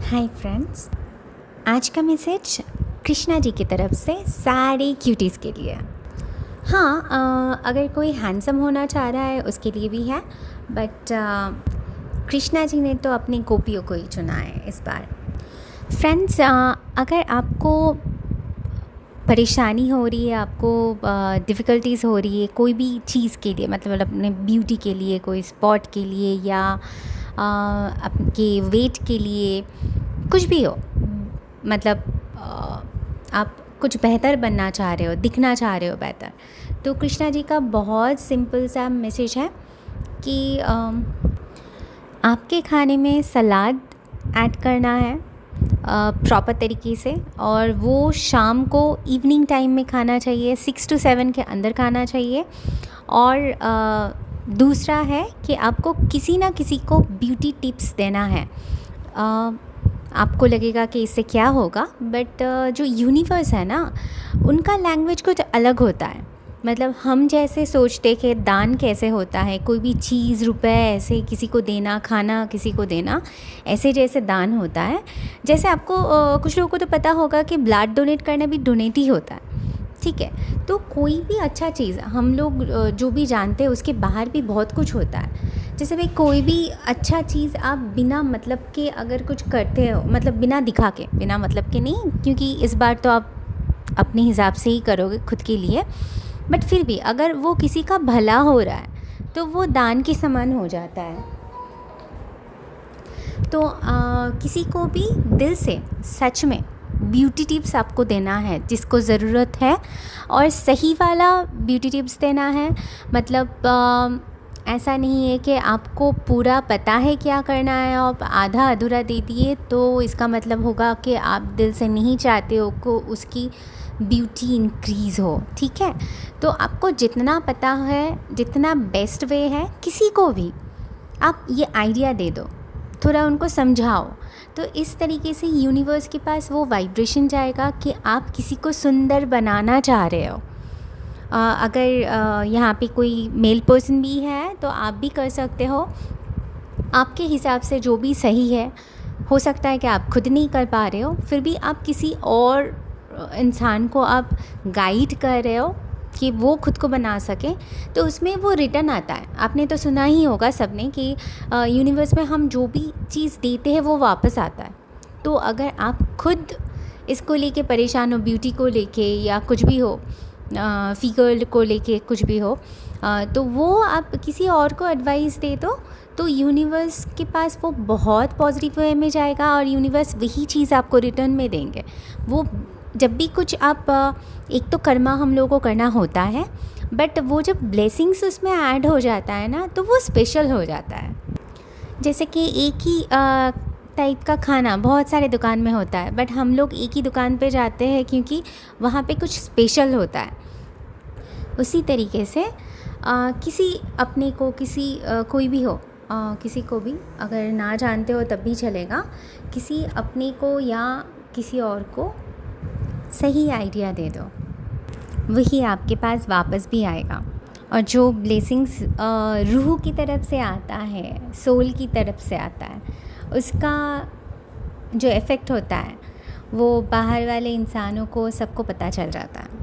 Hi friends, आज का message Krishna ji की तरफ से सारे क्यूटीज़ के लिए। हाँ, अगर कोई हैंडसम होना चाह रहा है उसके लिए भी है, बट कृष्णा जी ने तो अपनी गोपियों को ही चुना है इस बार। फ्रेंड्स, अगर आपको परेशानी हो रही है, आपको डिफ़िकल्टीज़ हो रही है कोई भी चीज़ के लिए, मतलब अपने ब्यूटी के लिए, कोई स्पॉट के लिए या आपके वेट के लिए, कुछ भी हो, मतलब आप कुछ बेहतर बनना चाह रहे हो, दिखना चाह रहे हो बेहतर, तो कृष्णा जी का बहुत सिंपल सा मैसेज है कि आपके खाने में सलाद ऐड करना है प्रॉपर तरीके से, और वो शाम को इवनिंग टाइम में खाना चाहिए, 6 to 7 के अंदर खाना चाहिए। और दूसरा है कि आपको किसी ना किसी को ब्यूटी टिप्स देना है। आपको लगेगा कि इससे क्या होगा, बट जो यूनिवर्स है ना, उनका लैंग्वेज कुछ अलग होता है। मतलब हम जैसे सोचते कि दान कैसे होता है, कोई भी चीज़, रुपए ऐसे किसी को देना, खाना किसी को देना, ऐसे जैसे दान होता है। जैसे आपको कुछ लोगों को तो पता होगा कि ब्लड डोनेट करना भी डोनेट ही होता है, ठीक है। तो कोई भी अच्छा चीज़ हम लोग जो भी जानते हैं उसके बाहर भी बहुत कुछ होता है। जैसे भाई कोई भी अच्छा चीज़ आप बिना मतलब के अगर कुछ करते हो, मतलब बिना दिखा के, बिना मतलब के नहीं, क्योंकि इस बार तो आप अपने हिसाब से ही करोगे खुद के लिए, बट फिर भी अगर वो किसी का भला हो रहा है तो वो दान के समान हो जाता है। तो किसी को भी दिल से सच में ब्यूटी टिप्स आपको देना है जिसको ज़रूरत है, और सही वाला ब्यूटी टिप्स देना है। मतलब ऐसा नहीं है कि आपको पूरा पता है क्या करना है, आप आधा अधूरा दे दिए तो इसका मतलब होगा कि आप दिल से नहीं चाहते हो को उसकी ब्यूटी इंक्रीज़ हो, ठीक है। तो आपको जितना पता है, जितना बेस्ट वे है, किसी को भी आप ये आइडिया दे दो, थोड़ा उनको समझाओ, तो इस तरीके से यूनिवर्स के पास वो वाइब्रेशन जाएगा कि आप किसी को सुंदर बनाना चाह रहे हो। अगर यहाँ पे कोई मेल पर्सन भी है तो आप भी कर सकते हो आपके हिसाब से, जो भी सही है। हो सकता है कि आप खुद नहीं कर पा रहे हो, फिर भी आप किसी और इंसान को आप गाइड कर रहे हो कि वो खुद को बना सके, तो उसमें वो रिटर्न आता है। आपने तो सुना ही होगा सबने कि यूनिवर्स में हम जो भी चीज़ देते हैं वो वापस आता है। तो अगर आप खुद इसको लेके परेशान हो, ब्यूटी को लेके या कुछ भी हो, फिगर को लेके कुछ भी हो, तो वो आप किसी और को एडवाइस दे दो, तो यूनिवर्स के पास वो बहुत पॉजिटिव वे में जाएगा और यूनिवर्स वही चीज़ आपको रिटर्न में देंगे। वो जब भी कुछ आप एक तो कर्मा हम लोगों को करना होता है, बट वो जब ब्लेसिंग्स उसमें ऐड हो जाता है ना, तो वो स्पेशल हो जाता है। जैसे कि एक ही टाइप का खाना बहुत सारे दुकान में होता है, बट हम लोग एक ही दुकान पे जाते हैं क्योंकि वहाँ पे कुछ स्पेशल होता है। उसी तरीके से किसी अपने को, किसी कोई भी हो, किसी को भी अगर ना जानते हो तब भी चलेगा, किसी अपने को या किसी और को सही आइडिया दे दो, वही आपके पास वापस भी आएगा। और जो ब्लेसिंग्स रूह की तरफ से आता है, सोल की तरफ से आता है, उसका जो इफ़ेक्ट होता है वो बाहर वाले इंसानों को सबको पता चल जाता है।